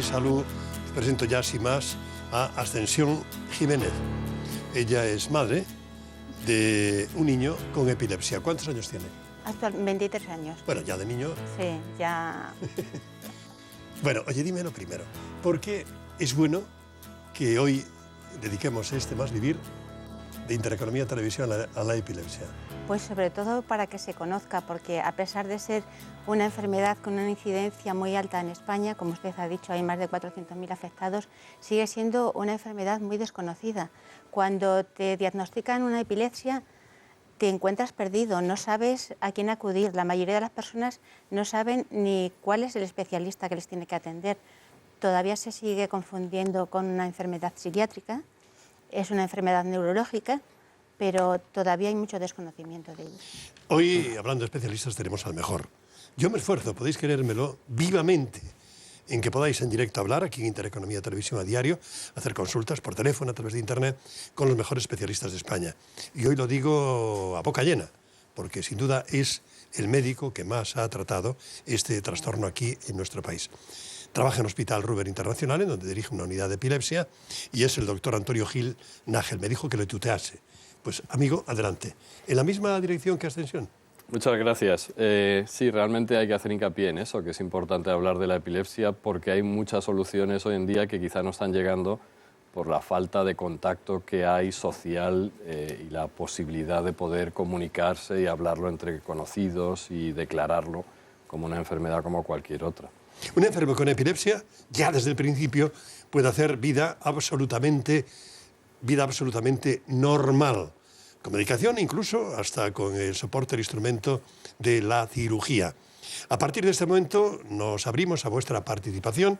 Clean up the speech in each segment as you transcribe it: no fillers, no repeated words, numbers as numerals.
Salud, os presento ya sin más a Ascensión Jiménez. Ella es madre de un niño con epilepsia. ¿Cuántos años tiene? Actualmente 23 años. Bueno, ya de niño. Sí, ya. Bueno, oye, dime lo primero. ¿Por qué es bueno que hoy dediquemos este Más Vivir de Intereconomía Televisión a la epilepsia? Pues sobre todo para que se conozca, porque a pesar de ser una enfermedad con una incidencia muy alta en España, como usted ha dicho, hay más de 400.000 afectados, sigue siendo una enfermedad muy desconocida. Cuando te diagnostican una epilepsia, te encuentras perdido, no sabes a quién acudir. La mayoría de las personas no saben ni cuál es el especialista que les tiene que atender. Todavía se sigue confundiendo con una enfermedad psiquiátrica, es una enfermedad neurológica, pero todavía hay mucho desconocimiento de ello. Hoy, hablando de especialistas, tenemos al mejor. Yo me esfuerzo, podéis creérmelo, vivamente, en que podáis en directo hablar aquí en Intereconomía Televisión a diario, hacer consultas por teléfono, a través de Internet, con los mejores especialistas de España. Y hoy lo digo a boca llena, porque sin duda es el médico que más ha tratado este trastorno aquí en nuestro país. Trabaja en Hospital Ruber Internacional, en donde dirige una unidad de epilepsia, y es el doctor Antonio Gil Nájel. Me dijo que lo tutease. Pues, amigo, adelante. ¿En la misma dirección que Ascensión? Muchas gracias. Sí, realmente hay que hacer hincapié en eso, que es importante hablar de la epilepsia porque hay muchas soluciones hoy en día que quizá no están llegando por la falta de contacto que hay social y la posibilidad de poder comunicarse y hablarlo entre conocidos y declararlo como una enfermedad como cualquier otra. Un enfermo con epilepsia, ya desde el principio, puede hacer vida absolutamente normal, con medicación, incluso hasta con el soporte, el instrumento de la cirugía. A partir de este momento nos abrimos a vuestra participación,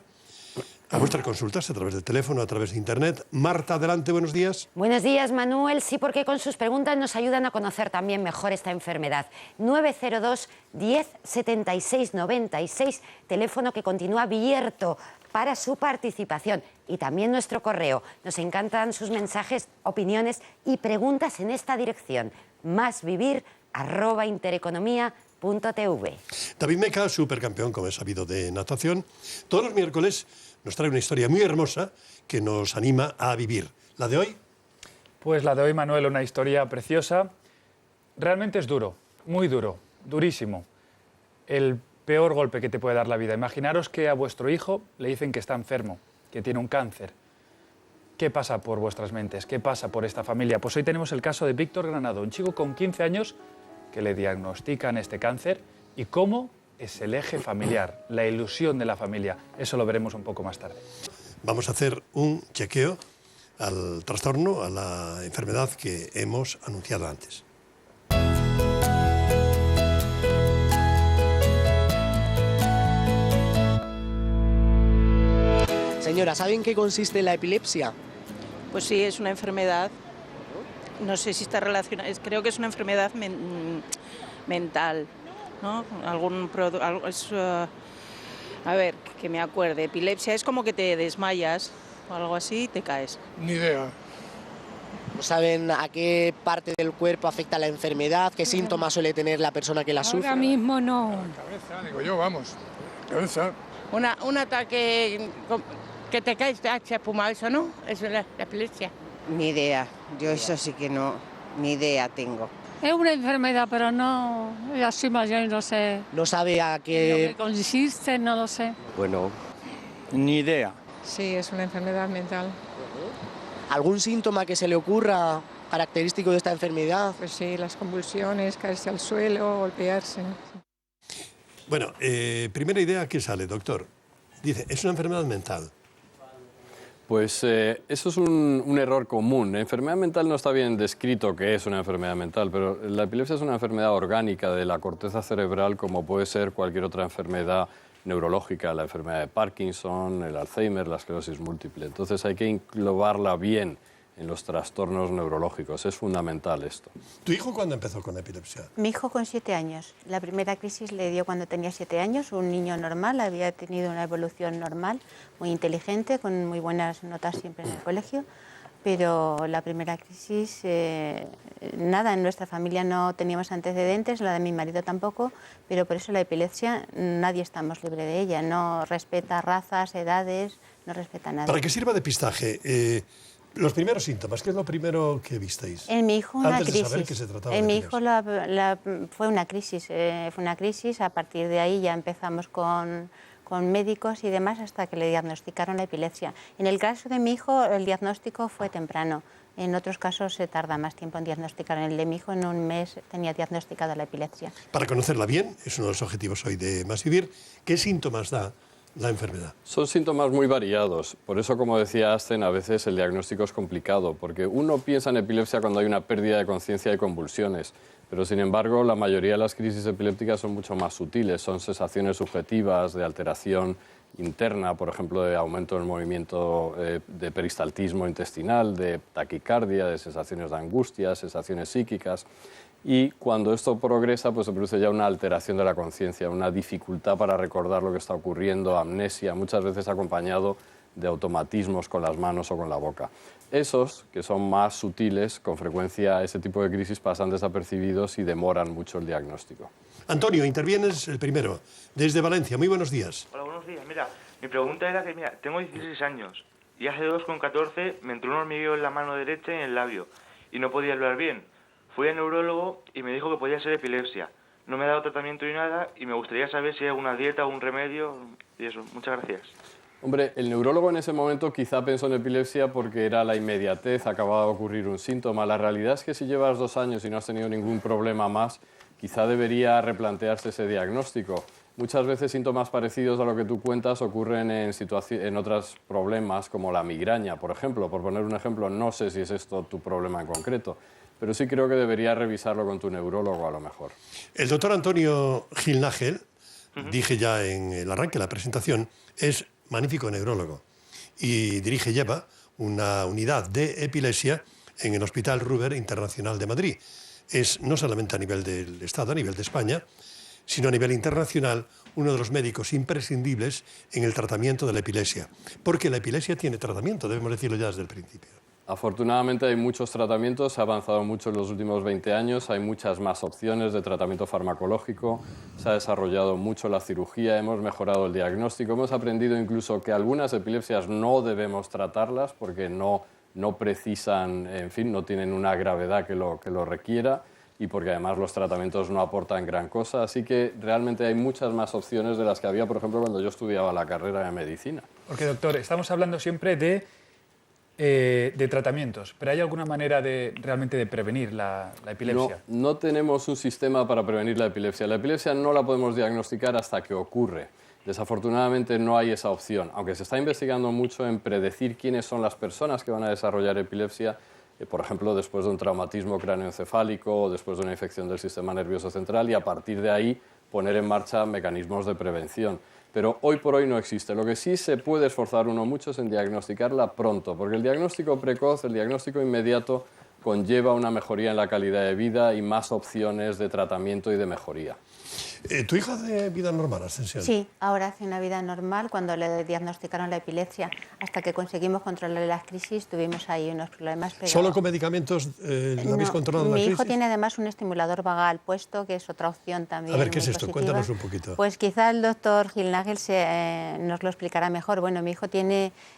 a vuestras consultas a través del teléfono, a través de Internet. Marta, adelante, buenos días. Buenos días, Manuel. Sí, porque con sus preguntas nos ayudan a conocer también mejor esta enfermedad. 902 10 76 96, teléfono que continúa abierto para su participación. Y también nuestro correo. Nos encantan sus mensajes, opiniones y preguntas en esta dirección. másvivir@intereconomia.tv. David Meca, supercampeón, como es sabido, de natación, todos los miércoles nos trae una historia muy hermosa que nos anima a vivir. ¿La de hoy? Pues la de hoy, Manuel, una historia preciosa. Realmente es duro, muy duro, durísimo. El peor golpe que te puede dar la vida. Imaginaros que a vuestro hijo le dicen que está enfermo, que tiene un cáncer. ¿Qué pasa por vuestras mentes? ¿Qué pasa por esta familia? Pues hoy tenemos el caso de Víctor Granado, un chico con 15 años que le diagnostican este cáncer y cómo es el eje familiar, la ilusión de la familia. Eso lo veremos un poco más tarde. Vamos a hacer un chequeo al trastorno, a la enfermedad que hemos anunciado antes. Señora, ¿saben qué consiste la epilepsia? Pues sí, es una enfermedad, no sé si está relacionada, creo que es una enfermedad mental, ¿no? A ver, que me acuerde, epilepsia es como que te desmayas o algo así y te caes. Ni idea. ¿No saben a qué parte del cuerpo afecta la enfermedad? ¿Qué síntomas suele tener la persona que la sufre? Ahora mismo no. La cabeza, digo yo, vamos. Cabeza. Un ataque que te caes, te has espumado, eso no, eso es la epilepsia. Ni idea, yo eso sí que no, ni idea tengo. Es una enfermedad, pero no, así más yo no sé. ¿No sabe a qué...? ¿Qué consiste? No lo sé. Bueno, Ni idea. Sí, es una enfermedad mental. ¿algún síntoma que se le ocurra característico de esta enfermedad? Pues sí, las convulsiones, caerse al suelo, golpearse. Bueno, primera idea que sale, doctor. Dice, es una enfermedad mental. Pues eso es un error común. La enfermedad mental no está bien descrito que es una enfermedad mental, pero la epilepsia es una enfermedad orgánica de la corteza cerebral como puede ser cualquier otra enfermedad neurológica, la enfermedad de Parkinson, el Alzheimer, la esclerosis múltiple. Entonces hay que englobarla bien en los trastornos neurológicos. Es fundamental esto. ¿Tu hijo cuándo empezó con epilepsia? Mi hijo con 7 años. La primera crisis le dio cuando tenía 7 años, un niño normal, había tenido una evolución normal, muy inteligente, con muy buenas notas siempre en el colegio. pero la primera crisis, nada, en nuestra familia no teníamos antecedentes, la de mi marido tampoco, pero por eso la epilepsia nadie estamos libre de ella, no respeta razas, edades, no respeta nada. Para que sirva de pistaje, los primeros síntomas, ¿qué es lo primero que visteis? En mi hijo una Antes crisis. de saber que se trataba en de mi hijo fue una crisis, a partir de ahí ya empezamos con médicos y demás hasta que le diagnosticaron la epilepsia. En el caso de mi hijo el diagnóstico fue temprano, en otros casos se tarda más tiempo en diagnosticar. En el de mi hijo en un mes tenía diagnosticada la epilepsia. Para conocerla bien, es uno de los objetivos hoy de Más Vivir, ¿qué síntomas da la enfermedad? Son síntomas muy variados. Por eso, como decía Asten, a veces el diagnóstico es complicado, porque uno piensa en epilepsia cuando hay una pérdida de conciencia y convulsiones, pero sin embargo la mayoría de las crisis epilépticas son mucho más sutiles, son sensaciones subjetivas de alteración interna, por ejemplo, de aumento del movimiento de peristaltismo intestinal, de taquicardia, de sensaciones de angustia, sensaciones psíquicas. Y cuando esto progresa, pues se produce ya una alteración de la conciencia, una dificultad para recordar lo que está ocurriendo, amnesia, muchas veces acompañado de automatismos con las manos o con la boca. Esos, que son más sutiles, con frecuencia ese tipo de crisis pasan desapercibidos y demoran mucho el diagnóstico. Antonio, intervienes el primero, desde Valencia. Muy buenos días. Hola, buenos días. Mira, mi pregunta era que, mira, tengo 16 años y hace 2 con 14 me entró un hormigueo en la mano derecha y en el labio y no podía hablar bien. Fui al neurólogo y me dijo que podía ser epilepsia. No me ha dado tratamiento ni nada y me gustaría saber si hay alguna dieta o un remedio y eso. Muchas gracias. Hombre, el neurólogo en ese momento quizá pensó en epilepsia porque era la inmediatez, acababa de ocurrir un síntoma. La realidad es que si llevas 2 años y no has tenido ningún problema más, quizá debería replantearse ese diagnóstico. Muchas veces síntomas parecidos a lo que tú cuentas ocurren en otros problemas, como la migraña, por ejemplo. Por poner un ejemplo, no sé si es esto tu problema en concreto, pero sí creo que deberías revisarlo con tu neurólogo a lo mejor. El doctor Antonio Gil Nájel, dije ya en el arranque de la presentación, es magnífico neurólogo y lleva una unidad de epilepsia en el Hospital Ruber Internacional de Madrid. Es no solamente a nivel del Estado, a nivel de España, sino a nivel internacional, uno de los médicos imprescindibles en el tratamiento de la epilepsia. Porque la epilepsia tiene tratamiento, debemos decirlo ya desde el principio. Afortunadamente hay muchos tratamientos, se ha avanzado mucho en los últimos 20 años, hay muchas más opciones de tratamiento farmacológico, se ha desarrollado mucho la cirugía, hemos mejorado el diagnóstico, hemos aprendido incluso que algunas epilepsias no debemos tratarlas porque no precisan, en fin, no tienen una gravedad que lo requiera y porque además los tratamientos no aportan gran cosa, así que realmente hay muchas más opciones de las que había, por ejemplo, cuando yo estudiaba la carrera de medicina. Porque, doctor, estamos hablando siempre de tratamientos, pero ¿hay alguna manera realmente de prevenir la epilepsia? No tenemos un sistema para prevenir la epilepsia. La epilepsia no la podemos diagnosticar hasta que ocurre. Desafortunadamente no hay esa opción, aunque se está investigando mucho en predecir quiénes son las personas que van a desarrollar epilepsia, por ejemplo, después de un traumatismo cráneoencefálico o después de una infección del sistema nervioso central y a partir de ahí poner en marcha mecanismos de prevención. Pero hoy por hoy no existe. Lo que sí se puede esforzar uno mucho es en diagnosticarla pronto, porque el diagnóstico precoz, el diagnóstico inmediato, conlleva una mejoría en la calidad de vida y más opciones de tratamiento y de mejoría. ¿Tu hijo hace vida normal, Ascensión? Sí, ahora hace una vida normal. Cuando le diagnosticaron la epilepsia, hasta que conseguimos controlar las crisis, tuvimos ahí unos problemas. Pero... ¿Solo con medicamentos ¿lo habéis controlado la crisis? Mi hijo tiene además un estimulador vagal puesto, que es otra opción también. A ver, ¿qué es esto? positiva. Cuéntanos un poquito. Pues quizá el doctor Gil Nájel nos lo explicará mejor. Bueno, mi hijo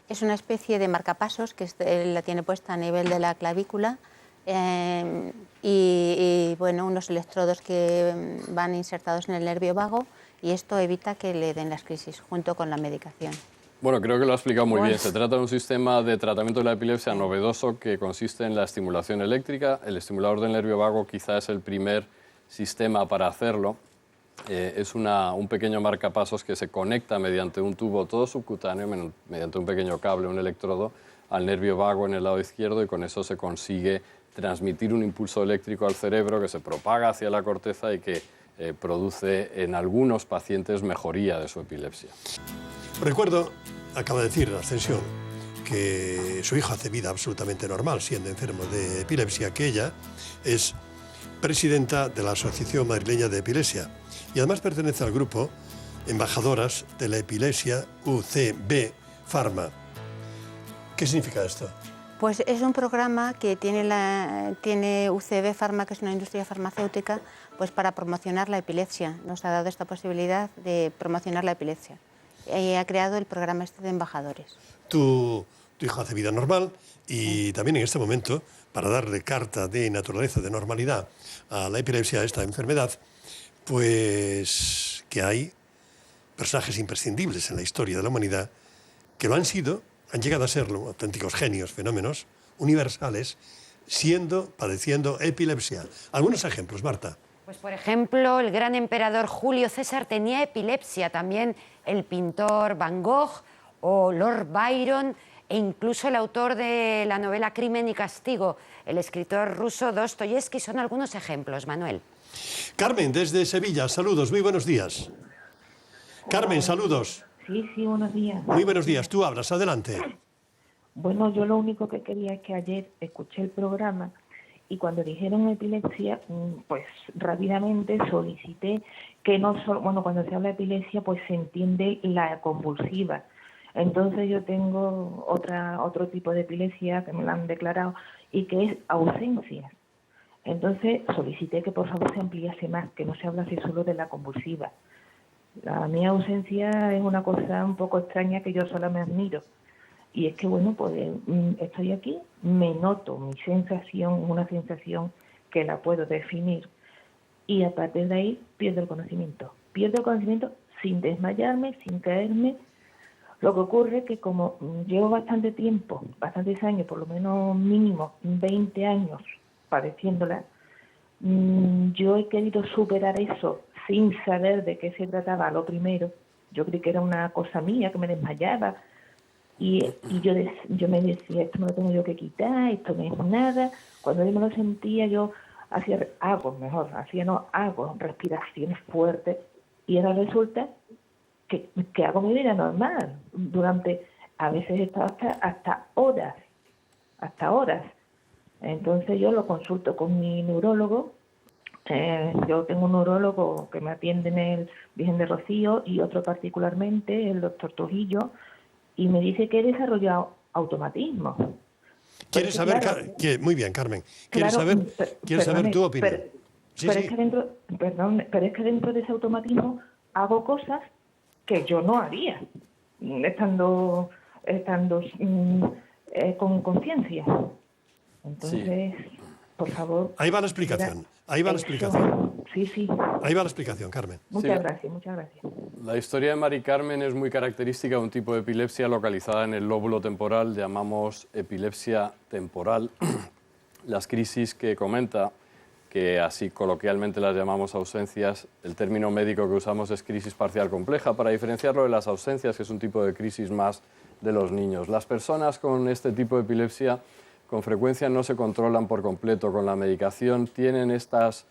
es una especie de marcapasos que la tiene puesta a nivel de la clavícula. Y bueno, unos electrodos que van insertados en el nervio vago y esto evita que le den las crisis junto con la medicación. Bueno, creo que lo ha explicado muy bien. Se trata de un sistema de tratamiento de la epilepsia novedoso que consiste en la estimulación eléctrica. El estimulador del nervio vago quizás es el primer sistema para hacerlo. Es un pequeño marcapasos que se conecta mediante un tubo todo subcutáneo, mediante un pequeño cable, un electrodo, al nervio vago en el lado izquierdo y con eso se consigue transmitir un impulso eléctrico al cerebro que se propaga hacia la corteza y que produce en algunos pacientes mejoría de su epilepsia. Recuerdo, acaba de decir Ascensión, que su hijo hace vida absolutamente normal siendo enfermo de epilepsia, que ella es presidenta de la Asociación Madrileña de Epilepsia y además pertenece al grupo Embajadoras de la Epilepsia UCB Pharma. ¿Qué significa esto? Pues es un programa que tiene UCB Pharma, que es una industria farmacéutica, pues para promocionar la epilepsia. Nos ha dado esta posibilidad de promocionar la epilepsia. Y ha creado el programa este de embajadores. Tu hijo hace vida normal y también en este momento, para darle carta de naturaleza, de normalidad a la epilepsia, a esta enfermedad, pues que hay personajes imprescindibles en la historia de la humanidad que lo han sido, han llegado a serlo, auténticos genios, fenómenos universales, padeciendo epilepsia. Algunos ejemplos, Marta. Pues por ejemplo, el gran emperador Julio César tenía epilepsia, también el pintor Van Gogh o Lord Byron e incluso el autor de la novela Crimen y Castigo, el escritor ruso Dostoyevsky, son algunos ejemplos, Manuel. Carmen, desde Sevilla, saludos, muy buenos días. Carmen, saludos. Sí, buenos días. Muy buenos días, tú hablas, adelante. Bueno, yo lo único que quería es que ayer escuché el programa y cuando dijeron epilepsia, pues rápidamente solicité que no solo, bueno, cuando se habla de epilepsia, pues se entiende la convulsiva. Entonces yo tengo otro tipo de epilepsia que me la han declarado y que es ausencia. Entonces solicité que por favor se ampliase más, que no se hablase solo de la convulsiva. La mía ausencia es una cosa un poco extraña que yo sola me admiro. Y es que, bueno, pues estoy aquí, me noto mi sensación, una sensación que la puedo definir. Y a partir de ahí pierdo el conocimiento. Pierdo el conocimiento sin desmayarme, sin caerme. Lo que ocurre es que como llevo bastante tiempo, bastantes años, por lo menos mínimo 20 años padeciéndola, yo he querido superar eso sin saber de qué se trataba lo primero. Yo creí que era una cosa mía, que me desmayaba. Y yo me decía, esto me lo tengo yo que quitar, esto no es nada. Cuando yo me lo sentía, yo hago respiraciones fuertes. Y ahora resulta que hago mi vida normal. A veces he estado hasta horas. Entonces yo lo consulto con mi neurólogo. Yo tengo un neurólogo que me atiende en el Virgen de Rocío y otro particularmente, el doctor Trujillo, y me dice que he desarrollado automatismo. ¿Quieres saber? Muy bien, Carmen. ¿Quieres saber tu opinión? Pero es que dentro de ese automatismo hago cosas que yo no haría, estando con conciencia. Entonces, por favor... Ahí va la explicación. Sí. Ahí va la explicación, Carmen. Muchas gracias. La historia de Mari Carmen es muy característica de un tipo de epilepsia localizada en el lóbulo temporal, llamamos epilepsia temporal. Las crisis que comenta, que así coloquialmente las llamamos ausencias, el término médico que usamos es crisis parcial compleja, para diferenciarlo de las ausencias, que es un tipo de crisis más de los niños. Las personas con este tipo de epilepsia con frecuencia no se controlan por completo con la medicación, tienen estos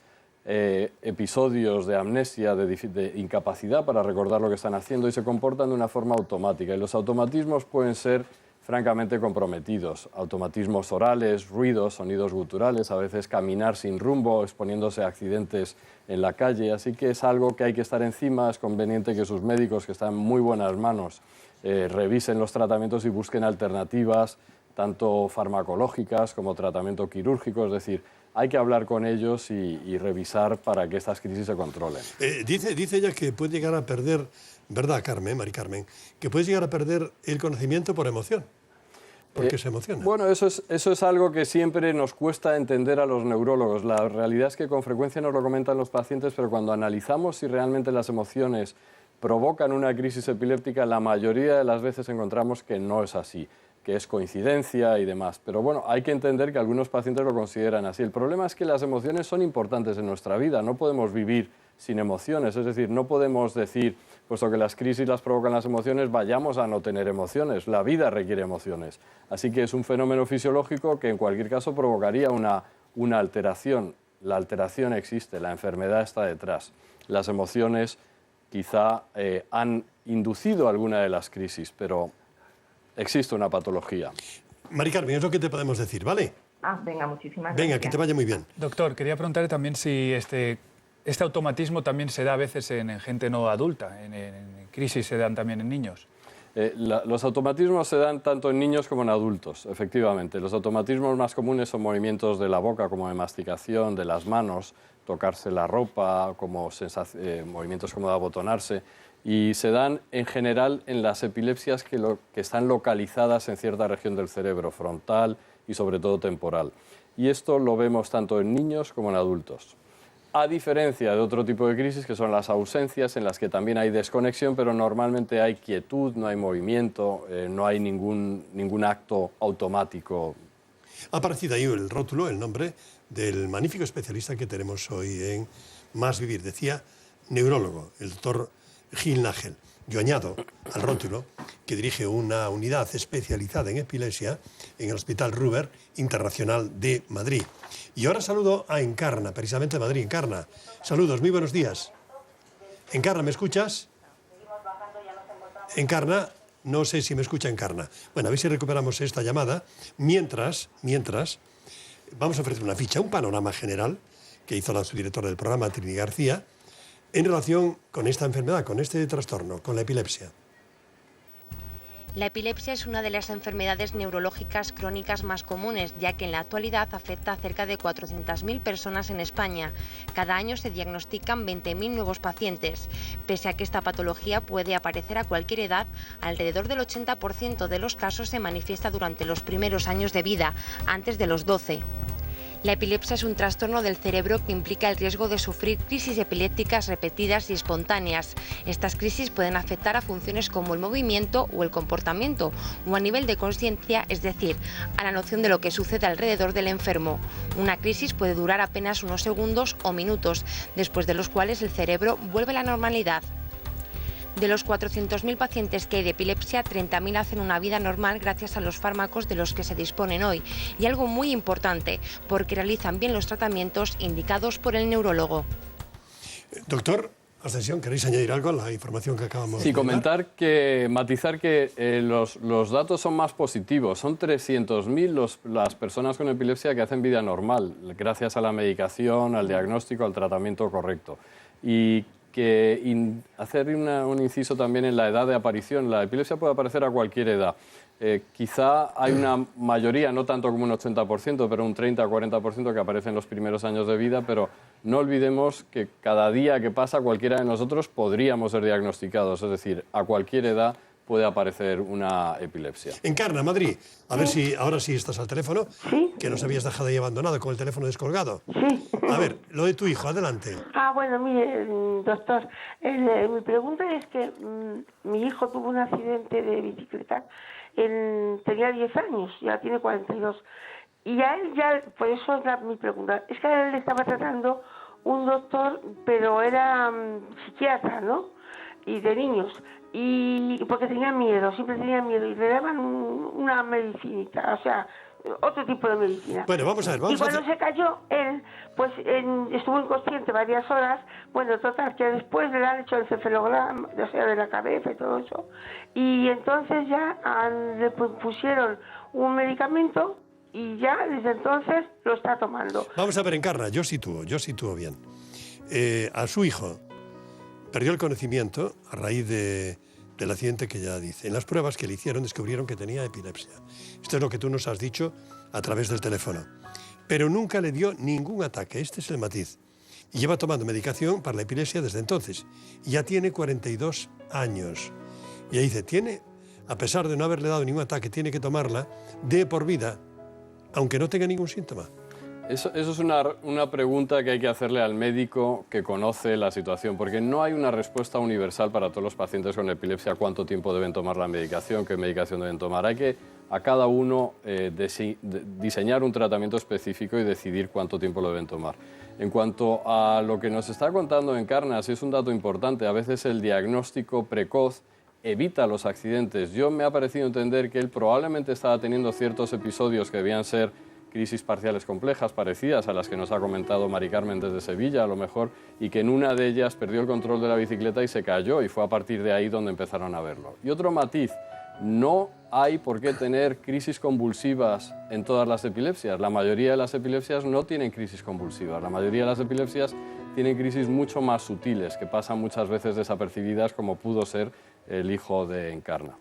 episodios de amnesia, de incapacidad para recordar lo que están haciendo y se comportan de una forma automática. Y los automatismos pueden ser francamente comprometidos. Automatismos orales, ruidos, sonidos guturales, a veces caminar sin rumbo, exponiéndose a accidentes en la calle. Así que es algo que hay que estar encima. Es conveniente que sus médicos, que están en muy buenas manos, revisen los tratamientos y busquen alternativas, tanto farmacológicas como tratamiento quirúrgico, es decir, hay que hablar con ellos y revisar para que estas crisis se controlen. Dice ella que puede llegar a perder, ¿verdad, Carmen, Mari Carmen? Que puede llegar a perder el conocimiento por emoción, porque se emociona. Bueno, eso es algo que siempre nos cuesta entender a los neurólogos. La realidad es que con frecuencia nos lo comentan los pacientes, pero cuando analizamos si realmente las emociones provocan una crisis epiléptica, la mayoría de las veces encontramos que no es así, que es coincidencia y demás. Pero bueno, hay que entender que algunos pacientes lo consideran así. El problema es que las emociones son importantes en nuestra vida, no podemos vivir sin emociones, es decir, no podemos decir, puesto que las crisis las provocan las emociones, vayamos a no tener emociones, la vida requiere emociones. Así que es un fenómeno fisiológico que en cualquier caso provocaría una alteración. La alteración existe, la enfermedad está detrás. Las emociones quizá han inducido alguna de las crisis, pero existe una patología. Mari Carmen, es lo que te podemos decir, ¿vale? Venga, muchísimas gracias. Venga, que te vaya muy bien. Doctor, quería preguntarle también si este automatismo también se da a veces en gente no adulta, en crisis se dan también en niños. Los automatismos se dan tanto en niños como en adultos, efectivamente. Los automatismos más comunes son movimientos de la boca, como de masticación, de las manos, tocarse la ropa, como movimientos como de abotonarse, y se dan en general en las epilepsias que están localizadas en cierta región del cerebro, frontal y sobre todo temporal. Y esto lo vemos tanto en niños como en adultos. A diferencia de otro tipo de crisis, que son las ausencias, en las que también hay desconexión, pero normalmente hay quietud, no hay movimiento, no hay ningún acto automático. Ha aparecido ahí el rótulo, el nombre del magnífico especialista que tenemos hoy en Más Vivir. Decía neurólogo, el doctor Gil Nájel. Yo añado al rótulo que dirige una unidad especializada en epilepsia en el Hospital Ruber Internacional de Madrid. Y ahora saludo a Encarna, precisamente de Madrid. Encarna, saludos, muy buenos días. Encarna, ¿me escuchas? Encarna, no sé si me escucha Encarna. Bueno, a ver si recuperamos esta llamada. Mientras, vamos a ofrecer una ficha, un panorama general que hizo la subdirectora del programa, Trini García, en relación con esta enfermedad, con este trastorno, con la epilepsia. La epilepsia es una de las enfermedades neurológicas crónicas más comunes, ya que en la actualidad afecta a cerca de 400.000 personas en España. Cada año se diagnostican 20.000 nuevos pacientes. Pese a que esta patología puede aparecer a cualquier edad, alrededor del 80% de los casos se manifiesta durante los primeros años de vida, antes de los 12. La epilepsia es un trastorno del cerebro que implica el riesgo de sufrir crisis epilépticas repetidas y espontáneas. Estas crisis pueden afectar a funciones como el movimiento o el comportamiento, o a nivel de conciencia, es decir, a la noción de lo que sucede alrededor del enfermo. Una crisis puede durar apenas unos segundos o minutos, después de los cuales el cerebro vuelve a la normalidad. De los 400.000 pacientes que hay de epilepsia, 30.000 hacen una vida normal gracias a los fármacos de los que se disponen hoy. Y algo muy importante, porque realizan bien los tratamientos indicados por el neurólogo. Doctor Ascensión, ¿queréis añadir algo a la información que acabamos de dar? Sí, matizar que los datos son más positivos. Son 300.000 las personas con epilepsia que hacen vida normal, gracias a la medicación, al diagnóstico, al tratamiento correcto. Y hacer un inciso también en la edad de aparición. La epilepsia puede aparecer a cualquier edad. Quizá hay una mayoría, no tanto como un 80%, pero un 30 o 40% que aparece en los primeros años de vida, pero no olvidemos que cada día que pasa cualquiera de nosotros podríamos ser diagnosticados, es decir, a cualquier edad puede aparecer una epilepsia. Encarna, Madrid, a ver si ahora sí estás al teléfono, ¿sí? Que nos habías dejado ahí abandonado con el teléfono descolgado. Sí. A ver, lo de tu hijo, adelante. Bueno, mire, doctor, mi pregunta es que mi hijo tuvo un accidente de bicicleta, tenía 10 años, ya tiene 42, y a él ya, por eso es mi pregunta, es que a él le estaba tratando un doctor, pero era psiquiatra, ¿no? Y de niños. Y porque tenía miedo, siempre tenía miedo, y le daban una medicinita, o sea, otro tipo de medicina. Bueno, vamos a ver, y cuando se cayó, él, pues estuvo inconsciente varias horas, bueno, total, que después le han hecho el encefalograma, o sea, de la cabeza y todo eso, y entonces ya le pusieron un medicamento, y ya desde entonces lo está tomando. Vamos a ver, Encarna, yo sitúo bien. A su hijo perdió el conocimiento a raíz del accidente que ya dice. En las pruebas que le hicieron descubrieron que tenía epilepsia. Esto es lo que tú nos has dicho a través del teléfono. Pero nunca le dio ningún ataque. Este es el matiz. Y lleva tomando medicación para la epilepsia desde entonces. Y ya tiene 42 años. Y ahí dice, a pesar de no haberle dado ningún ataque, tiene que tomarla de por vida, aunque no tenga ningún síntoma. Eso es una pregunta que hay que hacerle al médico que conoce la situación, porque no hay una respuesta universal para todos los pacientes con epilepsia, cuánto tiempo deben tomar la medicación, qué medicación deben tomar. Hay que a cada uno diseñar un tratamiento específico y decidir cuánto tiempo lo deben tomar. En cuanto a lo que nos está contando Encarna, sí es un dato importante, a veces el diagnóstico precoz evita los accidentes. Yo me ha parecido entender que él probablemente estaba teniendo ciertos episodios que debían ser crisis parciales complejas, parecidas a las que nos ha comentado Mari Carmen desde Sevilla, a lo mejor, y que en una de ellas perdió el control de la bicicleta y se cayó, y fue a partir de ahí donde empezaron a verlo. Y otro matiz, no hay por qué tener crisis convulsivas en todas las epilepsias. La mayoría de las epilepsias no tienen crisis convulsivas. La mayoría de las epilepsias tienen crisis mucho más sutiles, que pasan muchas veces desapercibidas, como pudo ser el hijo de Encarna.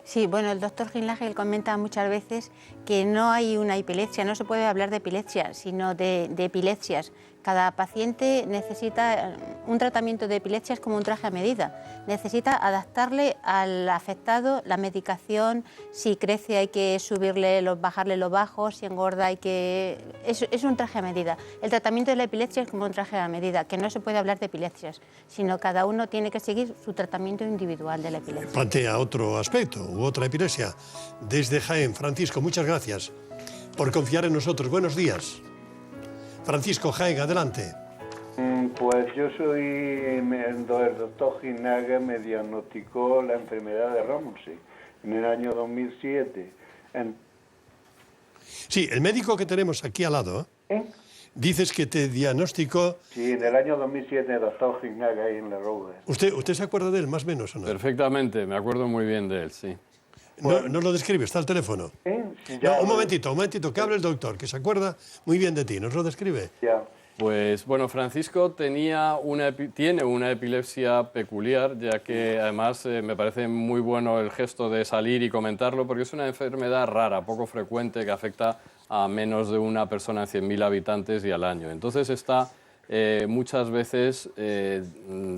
Sí, bueno, el doctor Ginlage comenta muchas veces que no hay una epilepsia, no se puede hablar de epilepsia, sino de epilepsias. Cada paciente necesita un tratamiento de epilepsia, es como un traje a medida. Necesita adaptarle al afectado la medicación, si crece hay que bajarle los bajos, si engorda hay que... Es un traje a medida. El tratamiento de la epilepsia es como un traje a medida, que no se puede hablar de epilepsias, sino cada uno tiene que seguir su tratamiento individual de la epilepsia. Plantea otro aspecto u otra epilepsia. Desde Jaén, Francisco, muchas gracias por confiar en nosotros. Buenos días. Francisco, Jaén, adelante. Pues yo soy, el doctor Ginlage me diagnosticó la enfermedad de Rasmussen en el año 2007. Sí, el médico que tenemos aquí al lado, dices que te diagnosticó... Sí, en el año 2007, el doctor Ginlage ahí en la Roga. ¿Usted se acuerda de él, más o menos, o no? Perfectamente, me acuerdo muy bien de él, sí. No lo describe, está el teléfono. Sí, no, un momentito, que hable el doctor, que se acuerda muy bien de ti, ¿nos lo describe? Ya. Pues bueno, Francisco tiene una epilepsia peculiar, ya que además me parece muy bueno el gesto de salir y comentarlo, porque es una enfermedad rara, poco frecuente, que afecta a menos de una persona en 100.000 habitantes y al año. Entonces está muchas veces es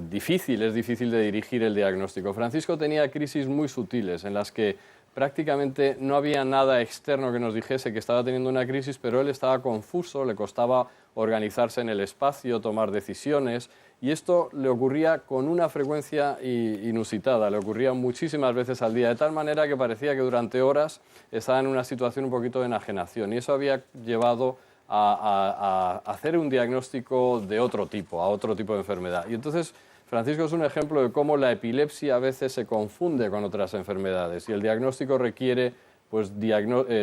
difícil de dirigir el diagnóstico. Francisco tenía crisis muy sutiles en las que prácticamente no había nada externo que nos dijese que estaba teniendo una crisis, pero él estaba confuso, le costaba organizarse en el espacio, tomar decisiones, y esto le ocurría con una frecuencia inusitada, le ocurría muchísimas veces al día, de tal manera que parecía que durante horas estaba en una situación un poquito de enajenación, y eso había llevado a hacer un diagnóstico de otro tipo, a otro tipo de enfermedad. Y entonces Francisco es un ejemplo de cómo la epilepsia a veces se confunde con otras enfermedades y el diagnóstico requiere pues,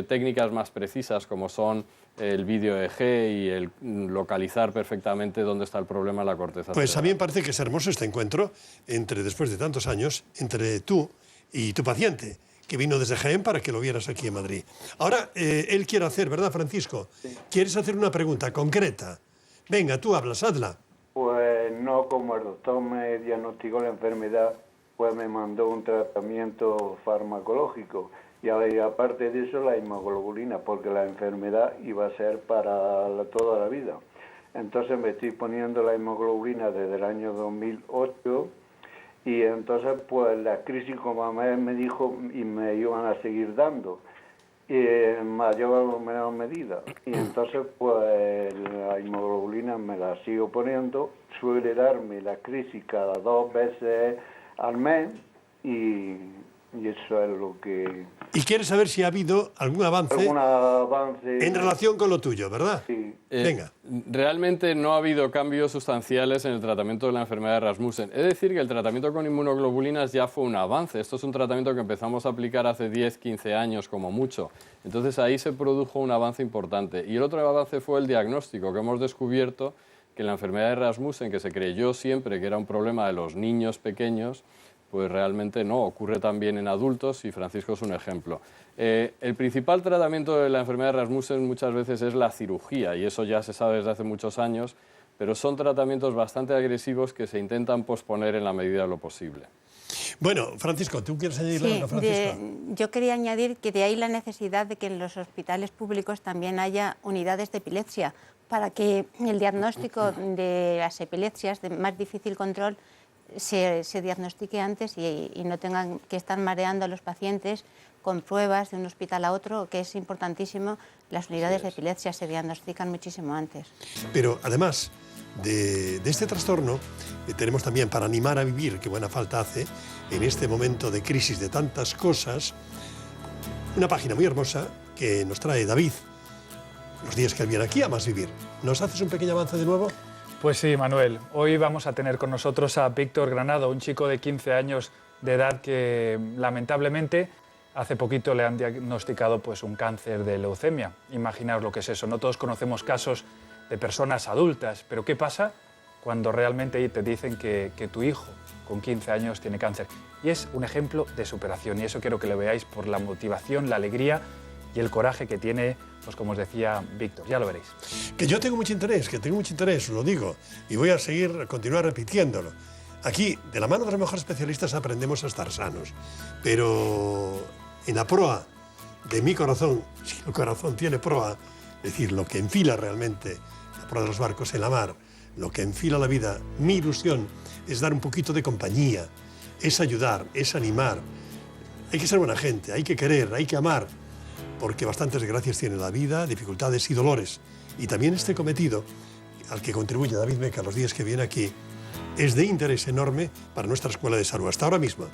técnicas más precisas como son el vídeo EEG y el localizar perfectamente dónde está el problema en la corteza cerebral. Pues a mí me parece que es hermoso este encuentro, después de tantos años, entre tú y tu paciente, que vino desde Jaén para que lo vieras aquí en Madrid. Ahora, él quiere hacer, ¿verdad, Francisco? Sí. ¿Quieres hacer una pregunta concreta? Venga, tú hablas, hazla. Pues no, como el doctor me diagnosticó la enfermedad, pues me mandó un tratamiento farmacológico. Y aparte de eso, la hemoglobina, porque la enfermedad iba a ser para toda la vida. Entonces me estoy poniendo la hemoglobina desde el año 2008 y entonces pues la crisis, como me dijo, y me iban a seguir dando en mayor o menor medida. Y entonces pues la hemoglobina me la sigo poniendo, suele darme la crisis cada 2 veces al mes y eso es lo que... Y quieres saber si ha habido algún avance en relación con lo tuyo, ¿verdad? Sí. Venga. Realmente no ha habido cambios sustanciales en el tratamiento de la enfermedad de Rasmussen. Es decir, que el tratamiento con inmunoglobulinas ya fue un avance. Esto es un tratamiento que empezamos a aplicar hace 10, 15 años como mucho. Entonces ahí se produjo un avance importante. Y el otro avance fue el diagnóstico, que hemos descubierto que la enfermedad de Rasmussen, que se creyó siempre que era un problema de los niños pequeños, pues realmente no, ocurre también en adultos y Francisco es un ejemplo. El principal tratamiento de la enfermedad de Rasmussen muchas veces es la cirugía y eso ya se sabe desde hace muchos años, pero son tratamientos bastante agresivos que se intentan posponer en la medida de lo posible. Bueno, Francisco, ¿tú quieres añadir algo, Francisco? Yo quería añadir que de ahí la necesidad de que en los hospitales públicos también haya unidades de epilepsia para que el diagnóstico de las epilepsias de más difícil control se diagnostique antes y no tengan que estar mareando a los pacientes con pruebas de un hospital a otro, que es importantísimo. Las unidades de epilepsia se diagnostican muchísimo antes. Pero además de este trastorno, tenemos también, para animar a vivir, que buena falta hace, en este momento de crisis de tantas cosas, una página muy hermosa que nos trae David, los días que él viene aquí a Más Vivir. ¿Nos haces un pequeño avance de nuevo? Pues sí, Manuel. Hoy vamos a tener con nosotros a Víctor Granado, un chico de 15 años de edad que lamentablemente hace poquito le han diagnosticado pues, un cáncer de leucemia. Imaginaos lo que es eso. No todos conocemos casos de personas adultas, pero ¿qué pasa cuando realmente te dicen que tu hijo con 15 años tiene cáncer? Y es un ejemplo de superación y eso quiero que lo veáis por la motivación, la alegría y el coraje que tiene, pues como os decía Víctor, ya lo veréis. Que yo tengo mucho interés, os lo digo, y voy a continuar repitiéndolo. Aquí, de la mano de los mejores especialistas, aprendemos a estar sanos. Pero en la proa de mi corazón, si el corazón tiene proa, es decir, lo que enfila realmente la proa de los barcos en la mar, lo que enfila la vida, mi ilusión es dar un poquito de compañía, es ayudar, es animar. Hay que ser buena gente, hay que querer, hay que amar, porque bastantes desgracias tiene la vida, dificultades y dolores. Y también este cometido, al que contribuye David Meca los días que viene aquí, es de interés enorme para nuestra Escuela de Salud, hasta ahora mismo.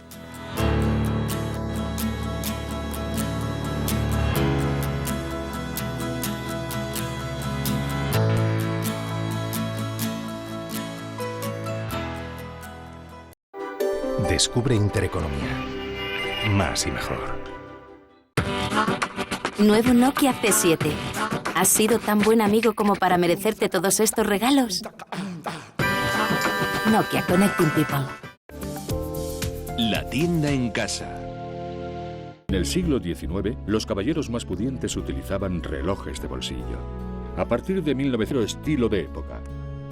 Descubre Intereconomía. Más y mejor. Nuevo Nokia C7. ¿Has sido tan buen amigo como para merecerte todos estos regalos? Nokia, Connecting People. La tienda en casa. En el siglo XIX, los caballeros más pudientes utilizaban relojes de bolsillo. A partir de 1900, estilo de época.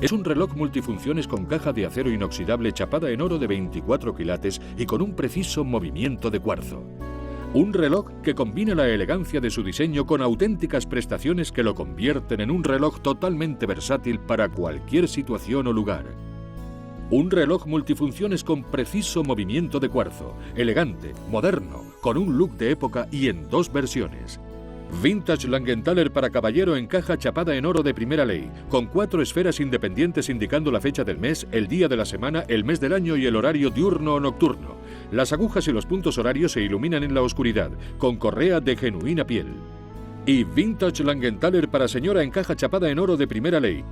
Es un reloj multifunciones con caja de acero inoxidable chapada en oro de 24 quilates y con un preciso movimiento de cuarzo. Un reloj que combina la elegancia de su diseño con auténticas prestaciones que lo convierten en un reloj totalmente versátil para cualquier situación o lugar. Un reloj multifunciones con preciso movimiento de cuarzo, elegante, moderno, con un look de época y en 2 versiones. Vintage Langenthaler para caballero en caja chapada en oro de primera ley, con 4 esferas independientes indicando la fecha del mes, el día de la semana, el mes del año y el horario diurno o nocturno. Las agujas y los puntos horarios se iluminan en la oscuridad, con correa de genuina piel. Y Vintage Langenthaler para señora en caja chapada en oro de primera ley.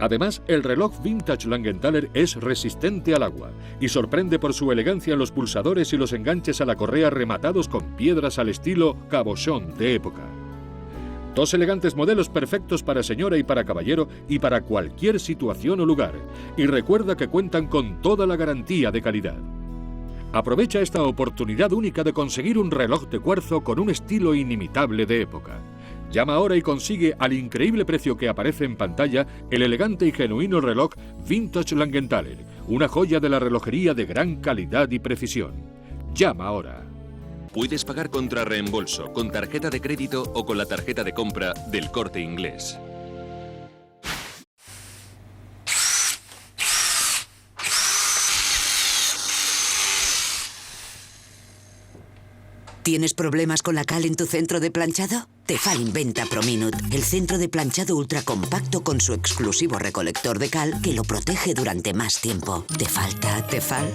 Además, el reloj Vintage Langenthaler es resistente al agua y sorprende por su elegancia en los pulsadores y los enganches a la correa rematados con piedras al estilo cabochón de época. 2 elegantes modelos perfectos para señora y para caballero y para cualquier situación o lugar. Y recuerda que cuentan con toda la garantía de calidad. Aprovecha esta oportunidad única de conseguir un reloj de cuarzo con un estilo inimitable de época. Llama ahora y consigue al increíble precio que aparece en pantalla el elegante y genuino reloj Vintage Langenthaler, una joya de la relojería de gran calidad y precisión. Llama ahora. Puedes pagar contra reembolso, con tarjeta de crédito o con la tarjeta de compra del Corte Inglés. ¿Tienes problemas con la cal en tu centro de planchado? Tefal inventa ProMinute, el centro de planchado ultra compacto con su exclusivo recolector de cal que lo protege durante más tiempo. ¿Te falta Tefal?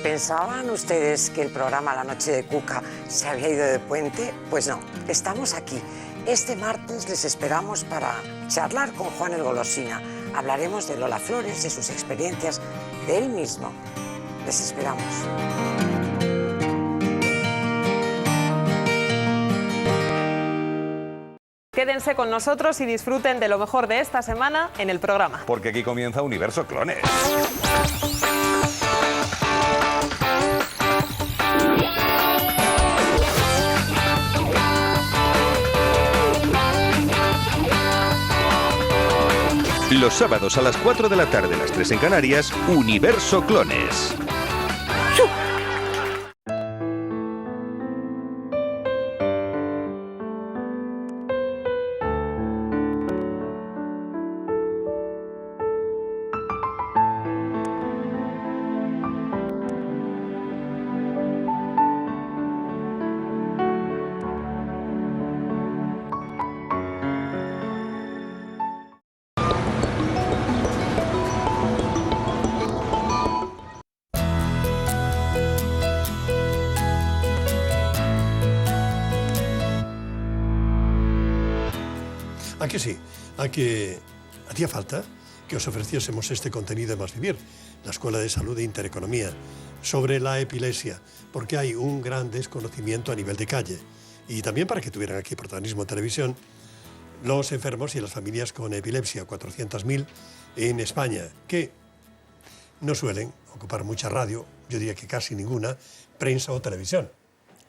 ¿Pensaban ustedes que el programa La Noche de Cuca se había ido de puente? Pues no, estamos aquí. Este martes les esperamos para charlar con Juan el Golosina. Hablaremos de Lola Flores, de sus experiencias, de él mismo. Les esperamos. Quédense con nosotros y disfruten de lo mejor de esta semana en el programa. Porque aquí comienza Universo Clones. Los sábados a las 4 de la tarde, las 3 en Canarias, Universo Clones. ¿A que sí? ¿A que hacía falta que os ofreciésemos este contenido de Más Vivir, la Escuela de Salud de Intereconomía, sobre la epilepsia? Porque hay un gran desconocimiento a nivel de calle. Y también para que tuvieran aquí protagonismo en televisión los enfermos y las familias con epilepsia, 400.000 en España, que no suelen ocupar mucha radio, yo diría que casi ninguna, prensa o televisión.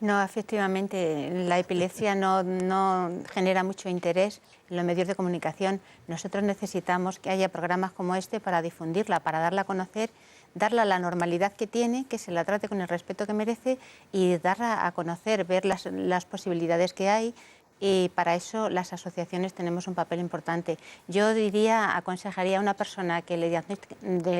No, efectivamente, la epilepsia no genera mucho interés en los medios de comunicación. Nosotros necesitamos que haya programas como este para difundirla, para darla a conocer, darla la normalidad que tiene, que se la trate con el respeto que merece y darla a conocer, ver las posibilidades que hay. Y para eso las asociaciones tenemos un papel importante. Yo aconsejaría a una persona que le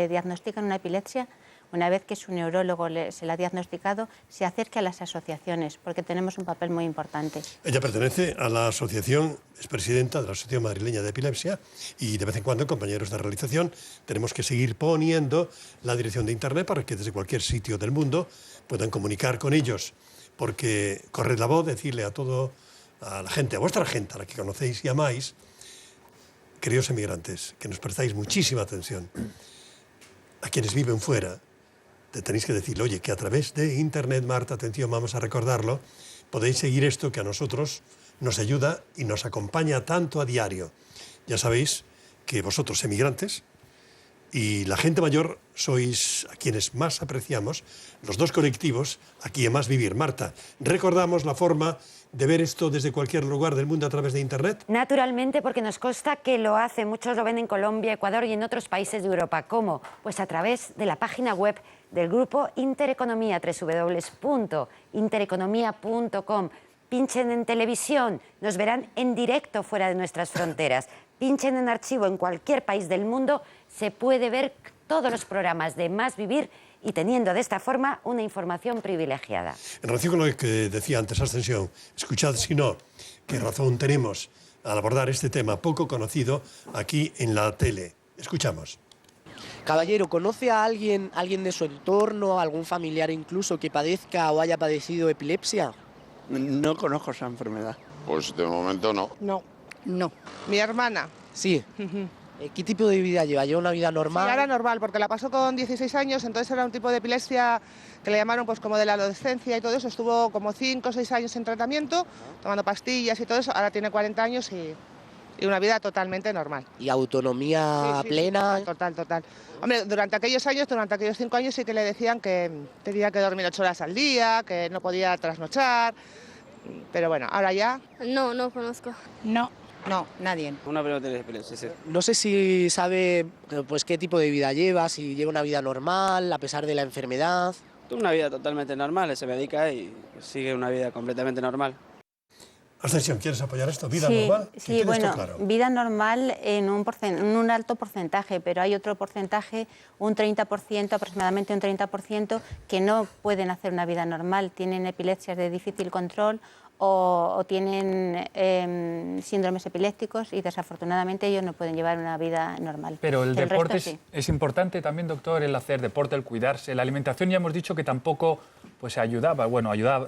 diagnostican una epilepsia, una vez que su neurólogo se la ha diagnosticado, se acerque a las asociaciones, porque tenemos un papel muy importante. Ella pertenece a la asociación, es presidenta de la Asociación Madrileña de Epilepsia y de vez en cuando, compañeros de realización, tenemos que seguir poniendo la dirección de Internet para que desde cualquier sitio del mundo puedan comunicar con ellos, porque corred la voz, decirle a la gente, a vuestra gente, a la que conocéis y amáis, queridos emigrantes, que nos prestáis muchísima atención. A quienes viven fuera, tenéis que decirle, oye, que a través de Internet, Marta, atención, vamos a recordarlo, podéis seguir esto que a nosotros nos ayuda y nos acompaña tanto a diario. Ya sabéis que vosotros, emigrantes, y la gente mayor, sois a quienes más apreciamos, los dos colectivos, aquí en Más Vivir. Marta, recordamos la forma de ver esto desde cualquier lugar del mundo a través de Internet. Naturalmente, porque nos consta que lo hacen. Muchos lo ven en Colombia, Ecuador y en otros países de Europa. ¿Cómo? Pues a través de la página web del grupo Intereconomía, www.intereconomia.com. Pinchen en televisión, nos verán en directo fuera de nuestras fronteras. Pinchen en archivo en cualquier país del mundo, se puede ver todos los programas de Más Vivir y teniendo de esta forma una información privilegiada. En relación con lo que decía antes Ascensión, escuchad si no, qué razón tenemos al abordar este tema poco conocido aquí en la tele. Escuchamos. Caballero, ¿conoce a alguien de su entorno, algún familiar incluso que padezca o haya padecido epilepsia? No conozco esa enfermedad. Pues de momento no. No. Mi hermana. Sí. ¿Qué tipo de vida lleva? ¿Lleva una vida normal? Sí, era normal, porque la pasó con 16 años, entonces era un tipo de epilepsia que le llamaron pues como de la adolescencia y todo eso. Estuvo como 5 o 6 años en tratamiento, tomando pastillas y todo eso. Ahora tiene 40 años y una vida totalmente normal. ¿Y autonomía plena? Total. Hombre, durante aquellos 5 años sí que le decían que tenía que dormir 8 horas al día, que no podía trasnochar, pero bueno, ahora ya... No conozco. No, nadie. Una pregunta de epilepsia, sí. No sé si sabe pues, qué tipo de vida lleva, si lleva una vida normal a pesar de la enfermedad. Una vida totalmente normal, se medica y sigue una vida completamente normal. Ascensión, ¿quieres apoyar esto? ¿Vida normal? Sí, bueno, claro. Vida normal en un alto porcentaje, pero hay otro porcentaje, un 30%, aproximadamente un 30%, que no pueden hacer una vida normal. Tienen epilepsias de difícil control o tienen síndromes epilépticos y desafortunadamente ellos no pueden llevar una vida normal. Pero el deporte es importante también, doctor, el hacer deporte, el cuidarse. La alimentación ya hemos dicho que tampoco pues ayudaba,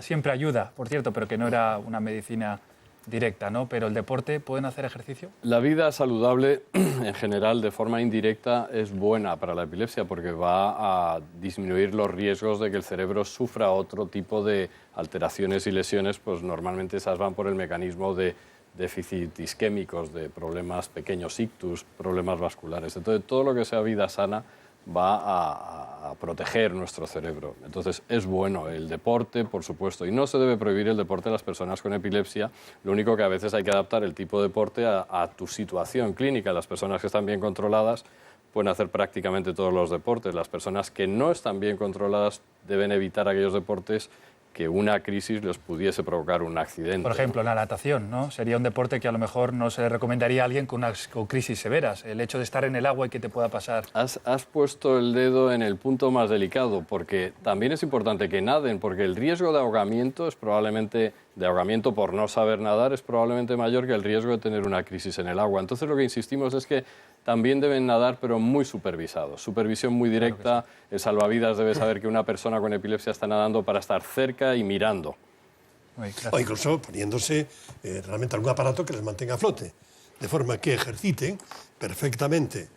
siempre ayuda, por cierto, pero que no era una medicina directa, ¿no? Pero el deporte, ¿pueden hacer ejercicio? La vida saludable, en general, de forma indirecta, es buena para la epilepsia porque va a disminuir los riesgos de que el cerebro sufra otro tipo de alteraciones y lesiones, pues normalmente esas van por el mecanismo de déficit isquémicos, de problemas pequeños, ictus, problemas vasculares. Entonces, todo lo que sea vida sana va a proteger nuestro cerebro. Entonces, es bueno el deporte, por supuesto, y no se debe prohibir el deporte a las personas con epilepsia. Lo único que a veces hay que adaptar el tipo de deporte a tu situación clínica. Las personas que están bien controladas pueden hacer prácticamente todos los deportes. Las personas que no están bien controladas deben evitar aquellos deportes que una crisis les pudiese provocar un accidente. Por ejemplo, la natación, ¿no? Sería un deporte que a lo mejor no se le recomendaría a alguien con crisis severas. El hecho de estar en el agua y que te pueda pasar. Has puesto el dedo en el punto más delicado, porque también es importante que naden, porque el riesgo de ahogamiento de ahogamiento por no saber nadar es probablemente mayor que el riesgo de tener una crisis en el agua. Entonces lo que insistimos es que también deben nadar, pero muy supervisados. Supervisión muy directa. Claro que sí. El salvavidas debe saber que una persona con epilepsia está nadando para estar cerca y mirando. O incluso poniéndose realmente algún aparato que les mantenga a flote, de forma que ejerciten perfectamente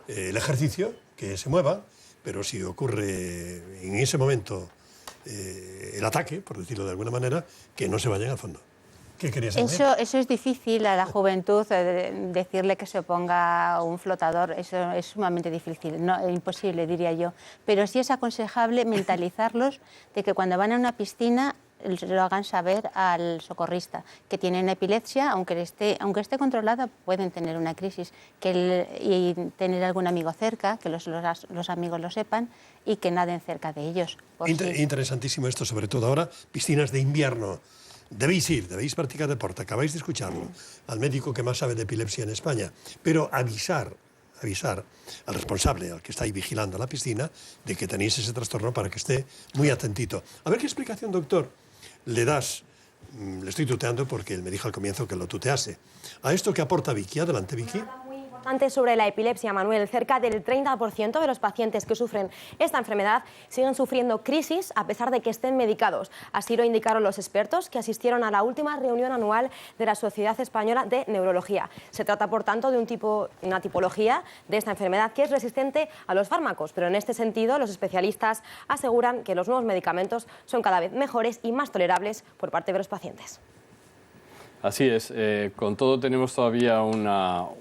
el ejercicio, que se muevan, pero si ocurre en ese momento el ataque, por decirlo de alguna manera, que no se vayan al fondo. ¿Qué querías decir? Eso es difícil a la juventud, decirle que se ponga un flotador, eso es sumamente difícil, imposible diría yo, pero sí es aconsejable mentalizarlos de que cuando van a una piscina se lo hagan saber al socorrista que tienen epilepsia, aunque esté controlada, pueden tener una crisis, y tener algún amigo cerca, que los amigos lo sepan y que naden cerca de ellos. Interesantísimo esto, sobre todo ahora, piscinas de invierno. Debéis practicar deporte, acabáis de escucharlo, al médico que más sabe de epilepsia en España, pero avisar al responsable, al que está ahí vigilando la piscina, de que tenéis ese trastorno para que esté muy atentito. A ver qué explicación, doctor, le das, le estoy tuteando porque él me dijo al comienzo que lo tutease, a esto que aporta Vicky. Adelante, Vicky. Antes sobre la epilepsia, Manuel, cerca del 30% de los pacientes que sufren esta enfermedad siguen sufriendo crisis a pesar de que estén medicados. Así lo indicaron los expertos que asistieron a la última reunión anual de la Sociedad Española de Neurología. Se trata, por tanto, de una tipología de esta enfermedad que es resistente a los fármacos, pero en este sentido los especialistas aseguran que los nuevos medicamentos son cada vez mejores y más tolerables por parte de los pacientes. Así es, con todo tenemos todavía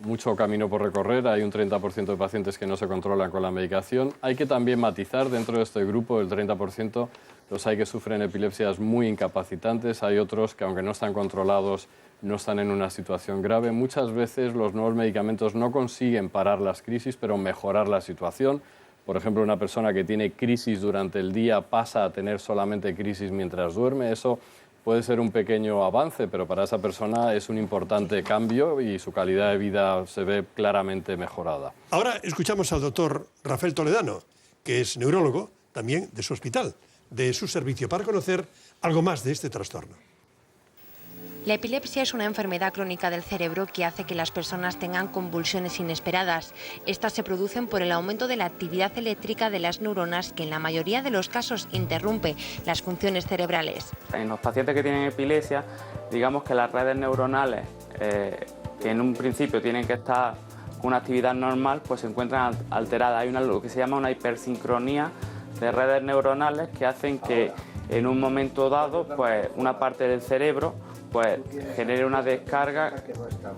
mucho camino por recorrer, hay un 30% de pacientes que no se controlan con la medicación. Hay que también matizar dentro de este grupo, del 30%, los hay que sufren epilepsias muy incapacitantes, hay otros que aunque no están controlados no están en una situación grave. Muchas veces los nuevos medicamentos no consiguen parar las crisis, pero mejorar la situación. Por ejemplo, una persona que tiene crisis durante el día pasa a tener solamente crisis mientras duerme, eso puede ser un pequeño avance, pero para esa persona es un importante cambio y su calidad de vida se ve claramente mejorada. Ahora escuchamos al doctor Rafael Toledano, que es neurólogo también de su hospital, de su servicio, para conocer algo más de este trastorno. La epilepsia es una enfermedad crónica del cerebro que hace que las personas tengan convulsiones inesperadas. Estas se producen por el aumento de la actividad eléctrica de las neuronas, que en la mayoría de los casos interrumpe las funciones cerebrales. En los pacientes que tienen epilepsia, digamos que las redes neuronales, que en un principio tienen que estar con una actividad normal, pues se encuentran alteradas. Hay lo que se llama una hipersincronía de redes neuronales que hacen que en un momento dado, pues una parte del cerebro pues genere una descarga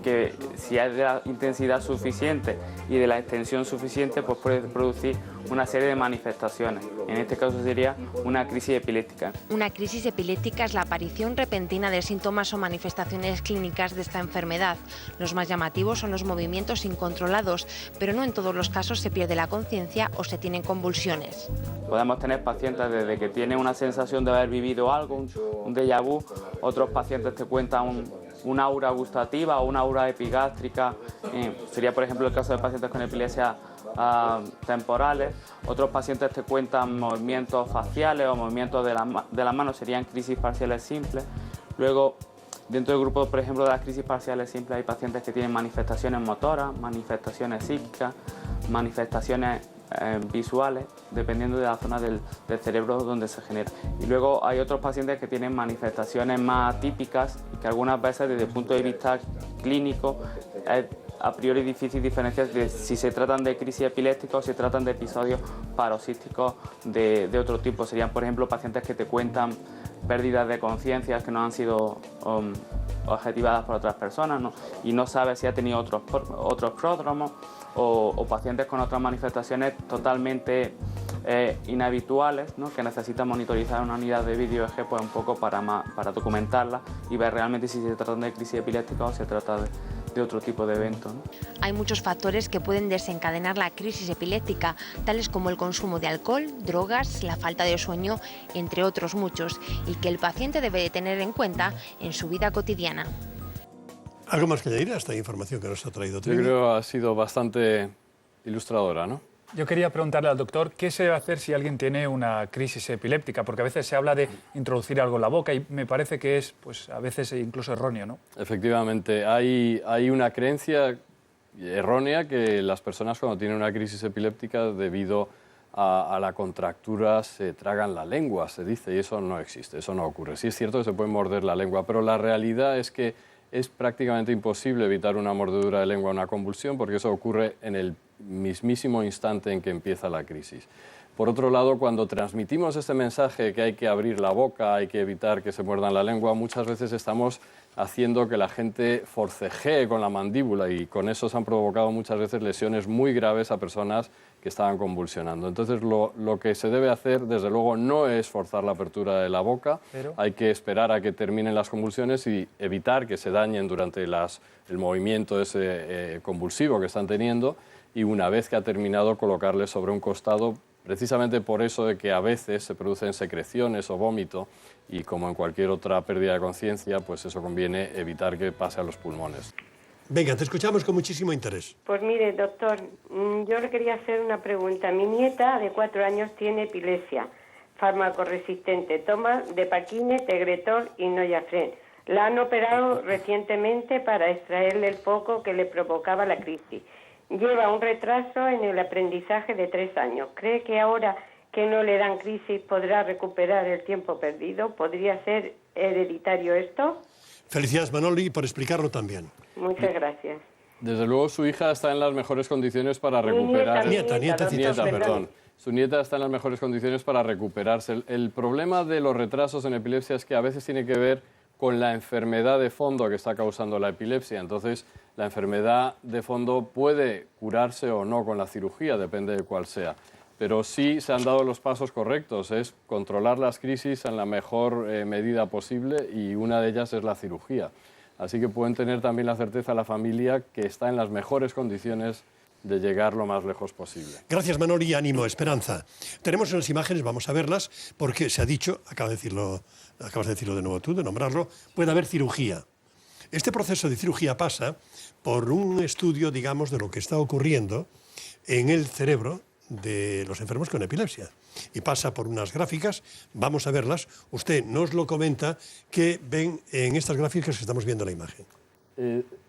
que, si es de la intensidad suficiente y de la extensión suficiente, pues puede producir una serie de manifestaciones. En este caso sería una crisis epiléptica. Una crisis epiléptica es la aparición repentina de síntomas o manifestaciones clínicas de esta enfermedad. Los más llamativos son los movimientos incontrolados, pero no en todos los casos se pierde la conciencia o se tienen convulsiones. Podemos tener pacientes desde que tienen una sensación de haber vivido algo, un déjà vu, otros pacientes te cuentan una aura gustativa o una aura epigástrica. Sería, por ejemplo, el caso de pacientes con epilepsia temporales. Otros pacientes te cuentan movimientos faciales o movimientos de las manos, serían crisis parciales simples. Luego, dentro del grupo, por ejemplo, de las crisis parciales simples, hay pacientes que tienen manifestaciones motoras, manifestaciones psíquicas, manifestaciones visuales, dependiendo de la zona del cerebro donde se genera. Y luego hay otros pacientes que tienen manifestaciones más atípicas y que algunas veces, desde el punto de vista clínico, es a priori difícil diferenciar de si se tratan de crisis epilépticas o si se tratan de episodios paroxísticos de otro tipo. Serían, por ejemplo, pacientes que te cuentan pérdidas de conciencia que no han sido objetivadas por otras personas, ¿no? Y no sabe si ha tenido otros pródromos, o pacientes con otras manifestaciones totalmente inhabituales, ¿no? Que necesitan monitorizar una unidad de vídeo EG, pues un poco para documentarla y ver realmente si se trata de crisis epiléptica o se trata de otro tipo de evento, ¿no? Hay muchos factores que pueden desencadenar la crisis epiléptica, tales como el consumo de alcohol, drogas, la falta de sueño, entre otros muchos, y que el paciente debe tener en cuenta en su vida cotidiana. ¿Algo más que añadir a esta información que nos ha traído Trini? Yo creo que ha sido bastante ilustradora, ¿no? Yo quería preguntarle al doctor qué se debe hacer si alguien tiene una crisis epiléptica, porque a veces se habla de introducir algo en la boca y me parece que es, pues, a veces incluso erróneo, ¿no? Efectivamente, hay una creencia errónea que las personas cuando tienen una crisis epiléptica, debido a la contractura, se tragan la lengua, se dice, y eso no existe, eso no ocurre. Sí es cierto que se puede morder la lengua, pero la realidad es que es prácticamente imposible evitar una mordedura de lengua o una convulsión, porque eso ocurre en el mismísimo instante en que empieza la crisis. Por otro lado, cuando transmitimos este mensaje que hay que abrir la boca, hay que evitar que se muerdan la lengua, muchas veces estamos haciendo que la gente forcejee con la mandíbula y con eso se han provocado muchas veces lesiones muy graves a personas que estaban convulsionando. Entonces, lo que se debe hacer, desde luego, no es forzar la apertura de la boca. Pero hay que esperar a que terminen las convulsiones y evitar que se dañen durante el movimiento ese convulsivo que están teniendo. Y una vez que ha terminado, colocarle sobre un costado, precisamente por eso de que a veces se producen secreciones o vómito, y como en cualquier otra pérdida de conciencia, pues eso conviene evitar que pase a los pulmones. Venga, te escuchamos con muchísimo interés. Pues mire, doctor, yo le quería hacer una pregunta. Mi nieta de 4 años tiene epilepsia, fármaco resistente, toma Depakine, Tegretol y Noyafren. La han operado recientemente para extraerle el foco que le provocaba la crisis. Lleva un retraso en el aprendizaje de 3 años. ¿Cree que ahora que no le dan crisis podrá recuperar el tiempo perdido? ¿Podría ser hereditario esto? Felicidades, Manoli, por explicarlo también. Muchas gracias. Desde luego su hija está en las mejores condiciones para recuperar... Su nieta está en las mejores condiciones para recuperarse. El problema de los retrasos en epilepsia es que a veces tiene que ver con la enfermedad de fondo que está causando la epilepsia. Entonces, la enfermedad de fondo puede curarse o no con la cirugía, depende de cuál sea. Pero sí se han dado los pasos correctos, es controlar las crisis en la mejor medida posible, y una de ellas es la cirugía. Así que pueden tener también la certeza la familia que está en las mejores condiciones de llegar lo más lejos posible. Gracias, Manoli. Ánimo, esperanza. Tenemos unas imágenes, vamos a verlas, porque se ha dicho, acabas de decirlo de nuevo tú, de nombrarlo, puede haber cirugía. Este proceso de cirugía pasa por un estudio, digamos, de lo que está ocurriendo en el cerebro de los enfermos con epilepsia. Y pasa por unas gráficas, vamos a verlas. Usted nos lo comenta, que ven en estas gráficas que estamos viendo la imagen.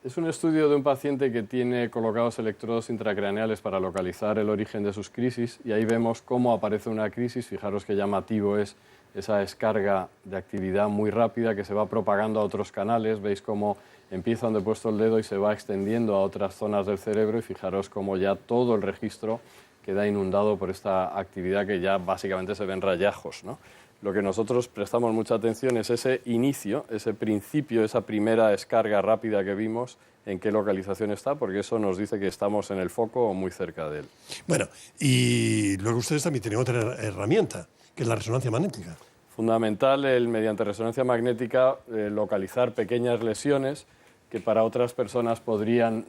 Es un estudio de un paciente que tiene colocados electrodos intracraneales para localizar el origen de sus crisis, y ahí vemos cómo aparece una crisis. Fijaros qué llamativo es esa descarga de actividad muy rápida que se va propagando a otros canales. Veis cómo empieza donde he puesto el dedo y se va extendiendo a otras zonas del cerebro, y fijaros cómo ya todo el registro queda inundado por esta actividad que ya básicamente se ven rayajos, ¿no? Lo que nosotros prestamos mucha atención es ese inicio, ese principio, esa primera descarga rápida que vimos, en qué localización está, porque eso nos dice que estamos en el foco o muy cerca de él. Bueno, y luego ustedes también tienen otra herramienta, que es la resonancia magnética. Fundamental, mediante resonancia magnética, localizar pequeñas lesiones que para otras personas podrían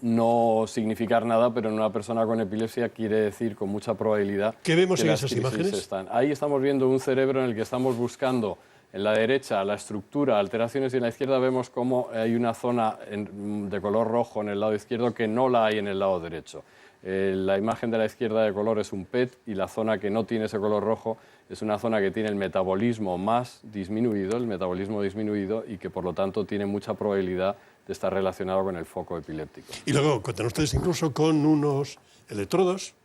no significar nada, pero en una persona con epilepsia quiere decir con mucha probabilidad... ¿Qué vemos que en las esas crisis imágenes? Ahí estamos viendo un cerebro en el que estamos buscando en la derecha la estructura, alteraciones, y en la izquierda vemos cómo hay una zona de color rojo en el lado izquierdo que no la hay en el lado derecho. La imagen de la izquierda de color es un PET, y la zona que no tiene ese color rojo es una zona que tiene el metabolismo más disminuido, y que por lo tanto tiene mucha probabilidad de estar relacionado con el foco epiléptico. Y luego cuentan ustedes incluso con unos electrodos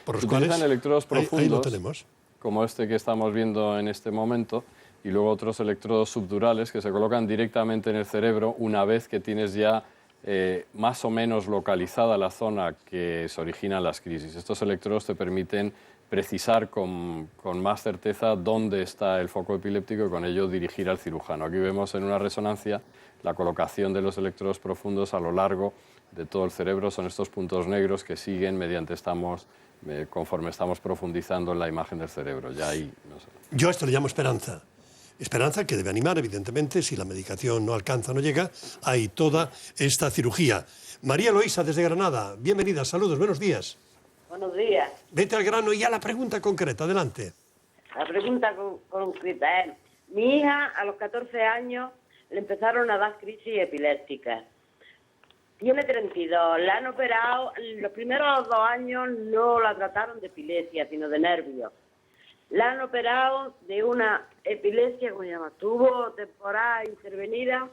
por los cuales... Utilizan electrodos profundos, ahí lo tenemos, como este que estamos viendo en este momento, y luego otros electrodos subdurales que se colocan directamente en el cerebro una vez que tienes ya más o menos localizada la zona que se originan las crisis. Estos electrodos te permiten precisar con más certeza dónde está el foco epiléptico y con ello dirigir al cirujano. Aquí vemos en una resonancia la colocación de los electrodos profundos a lo largo de todo el cerebro. Son estos puntos negros que siguen conforme estamos profundizando en la imagen del cerebro. Ya ahí, no sé. Yo a esto le llamo esperanza. Esperanza que debe animar, evidentemente, si la medicación no alcanza, no llega, hay toda esta cirugía. María Eloísa, desde Granada, bienvenida, saludos, buenos días. Buenos días. Vete al grano y a la pregunta concreta, adelante. La pregunta concreta es, mi hija a los 14 años le empezaron a dar crisis epilépticas. Tiene 32, la han operado, los primeros 2 años no la trataron de epilepsia, sino de nervios. La han operado de una epilepsia, ¿cómo se llama? Tubo temporal intervenida,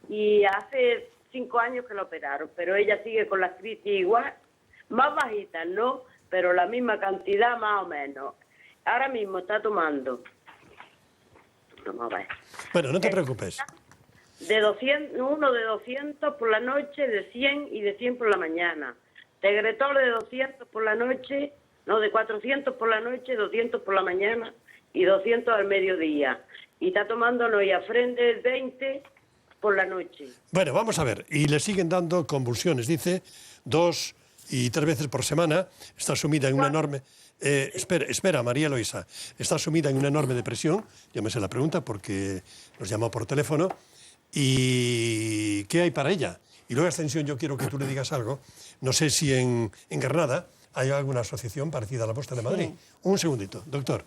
y hace 5 años que la operaron, pero ella sigue con las crisis igual, más bajitas, ¿no? Pero la misma cantidad más o menos. Ahora mismo está tomando, vamos a ver. Bueno, no te preocupes. De 200, uno de 200 por la noche, de 100 y de 100 por la mañana. Tegretol de 200 por la noche, no, de 400 por la noche, 200 por la mañana y 200 al mediodía. Y está tomando Noyafren de 20 por la noche. Bueno, vamos a ver. Y le siguen dando convulsiones, dice, 2 y 3 veces por semana, está sumida en una enorme... espera, María Eloisa, está sumida en una enorme depresión, yo me sé la pregunta porque nos llamó por teléfono, y ¿qué hay para ella? Y luego, extensión, yo quiero que tú le digas algo. No sé si en Granada hay alguna asociación parecida a la vuestra de Madrid. Sí. Un segundito, doctor.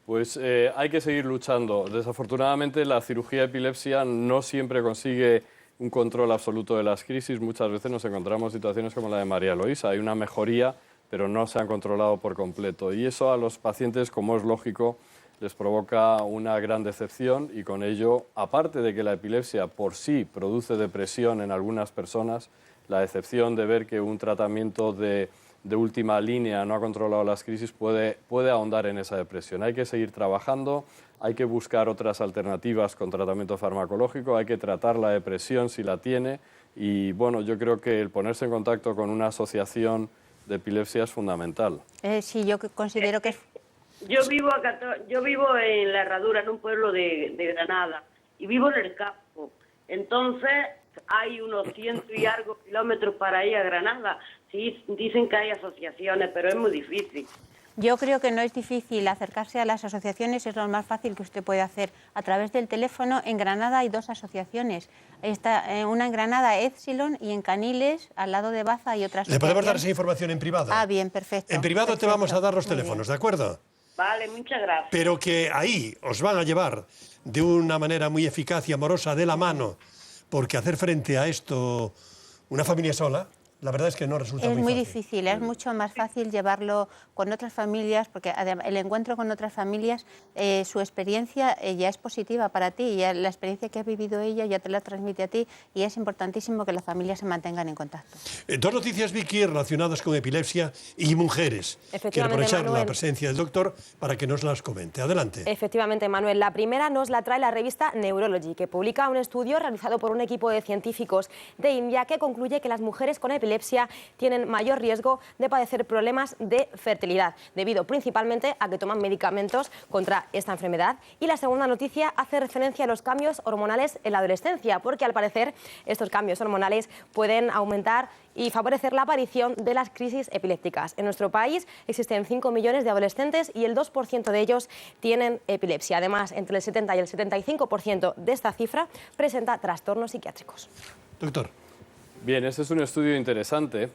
Pues hay que seguir luchando. Desafortunadamente, la cirugía de epilepsia no siempre consigue un control absoluto de las crisis. Muchas veces nos encontramos en situaciones como la de María Eloisa. Hay una mejoría, pero no se han controlado por completo. Y eso a los pacientes, como es lógico, les provoca una gran decepción y con ello, aparte de que la epilepsia por sí produce depresión en algunas personas, la decepción de ver que un tratamiento de última línea no ha controlado las crisis puede ahondar en esa depresión. Hay que seguir trabajando, hay que buscar otras alternativas con tratamiento farmacológico, hay que tratar la depresión si la tiene y bueno, yo creo que el ponerse en contacto con una asociación de epilepsia es fundamental. Sí, yo considero que es... Yo vivo en La Herradura, en un pueblo de Granada, y vivo en el campo. Entonces, hay unos 100 y algo kilómetros para ir a Granada. Sí, dicen que hay asociaciones, pero es muy difícil. Yo creo que no es difícil acercarse a las asociaciones, es lo más fácil que usted puede hacer. A través del teléfono, en Granada hay 2 asociaciones. Está una en Granada, Epsilon, y en Caniles, al lado de Baza, hay otra asociación. ¿Le podemos dar esa información en privado? Ah, bien, perfecto. En privado te vamos a dar los teléfonos, ¿de acuerdo? Vale, muchas gracias. Pero que ahí os van a llevar de una manera muy eficaz y amorosa de la mano, porque hacer frente a esto una familia sola, la verdad es que no resulta muy fácil. Es muy difícil, es mucho más fácil llevarlo con otras familias, porque el encuentro con otras familias, su experiencia ya es positiva para ti, ya la experiencia que ha vivido ella ya te la transmite a ti y es importantísimo que las familias se mantengan en contacto. 2 noticias, Vicky, relacionadas con epilepsia y mujeres. Quiero aprovechar la presencia del doctor para que nos las comente. Adelante. Efectivamente, Manuel. La primera nos la trae la revista Neurology, que publica un estudio realizado por un equipo de científicos de India que concluye que las mujeres con epilepsia tienen mayor riesgo de padecer problemas de fertilidad, debido principalmente a que toman medicamentos contra esta enfermedad. Y la segunda noticia hace referencia a los cambios hormonales en la adolescencia, porque al parecer estos cambios hormonales pueden aumentar y favorecer la aparición de las crisis epilépticas. En nuestro país existen 5 millones de adolescentes y el 2% de ellos tienen epilepsia. Además, entre el 70 y el 75% de esta cifra presenta trastornos psiquiátricos. Doctor. Bien, este es un estudio interesante.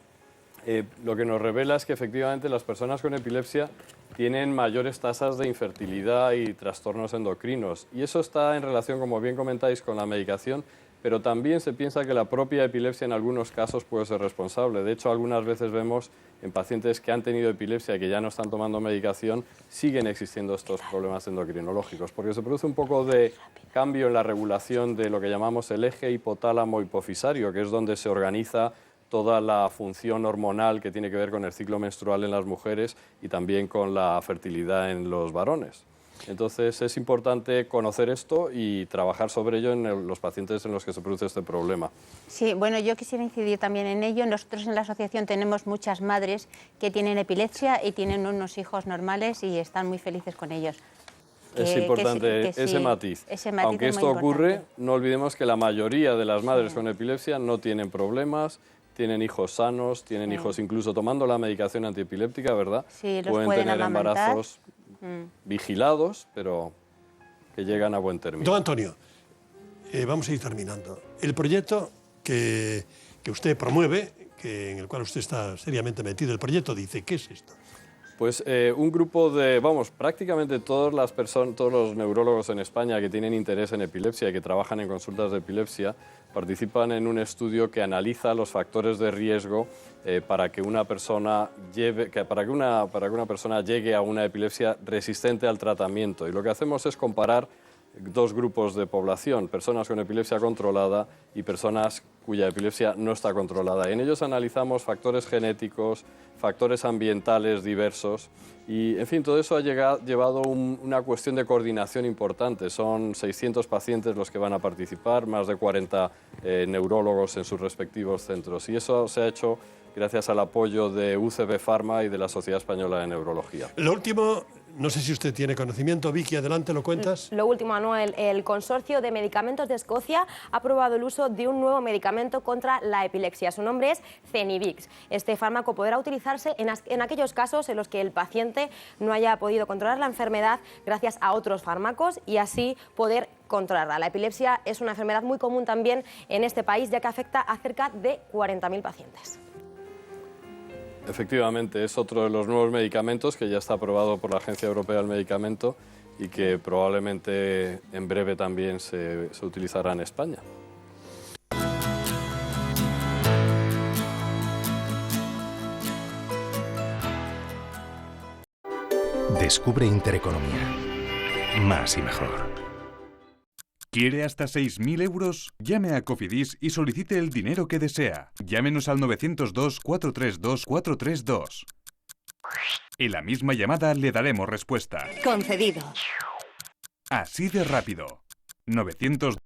Lo que nos revela es que efectivamente las personas con epilepsia tienen mayores tasas de infertilidad y trastornos endocrinos. Y eso está en relación, como bien comentáis, con la medicación, pero también se piensa que la propia epilepsia en algunos casos puede ser responsable. De hecho, algunas veces vemos en pacientes que han tenido epilepsia y que ya no están tomando medicación, siguen existiendo estos problemas endocrinológicos, porque se produce un poco de cambio en la regulación de lo que llamamos el eje hipotálamo-hipofisario, que es donde se organiza toda la función hormonal que tiene que ver con el ciclo menstrual en las mujeres y también con la fertilidad en los varones. Entonces es importante conocer esto y trabajar sobre ello en los pacientes en los que se produce este problema. Sí, bueno, yo quisiera incidir también en ello. Nosotros en la asociación tenemos muchas madres que tienen epilepsia y tienen unos hijos normales y están muy felices con ellos. Es importante ese matiz. Aunque esto ocurre, no olvidemos que la mayoría de las madres con epilepsia no tienen problemas, tienen hijos sanos, tienen hijos incluso tomando la medicación antiepiléptica, ¿verdad? Sí, los pueden tener amamantar. Embarazos vigilados, pero que llegan a buen término. Don Antonio, vamos a ir terminando. El proyecto que usted promueve, en el cual usted está seriamente metido, el proyecto dice, ¿qué es esto? Pues un grupo de, prácticamente todos los neurólogos en España que tienen interés en epilepsia y que trabajan en consultas de epilepsia participan en un estudio que analiza los factores de riesgo para que una persona llegue a una epilepsia resistente al tratamiento. Y lo que hacemos es comparar 2 grupos de población, personas con epilepsia controlada y personas cuya epilepsia no está controlada. En ellos analizamos factores genéticos, factores ambientales diversos y, en fin, todo eso ha llevado una cuestión de coordinación importante. Son 600 pacientes los que van a participar, más de 40 neurólogos en sus respectivos centros y eso se ha hecho gracias al apoyo de UCB Pharma y de la Sociedad Española de Neurología. Lo último, No sé si usted tiene conocimiento. Vicky, adelante, ¿lo cuentas? Lo último, Manuel, el Consorcio de Medicamentos de Escocia ha aprobado el uso de un nuevo medicamento contra la epilepsia. Su nombre es Cenibix. Este fármaco podrá utilizarse en aquellos casos en los que el paciente no haya podido controlar la enfermedad gracias a otros fármacos y así poder controlarla. La epilepsia es una enfermedad muy común también en este país, ya que afecta a cerca de 40.000 pacientes. Efectivamente, es otro de los nuevos medicamentos que ya está aprobado por la Agencia Europea del Medicamento y que probablemente en breve también se utilizará en España. Descubre Intereconomía. Más y mejor. ¿Quiere hasta 6.000 euros? Llame a Cofidis y solicite el dinero que desea. Llámenos al 902-432-432. En la misma llamada le daremos respuesta. Concedido. Así de rápido. 902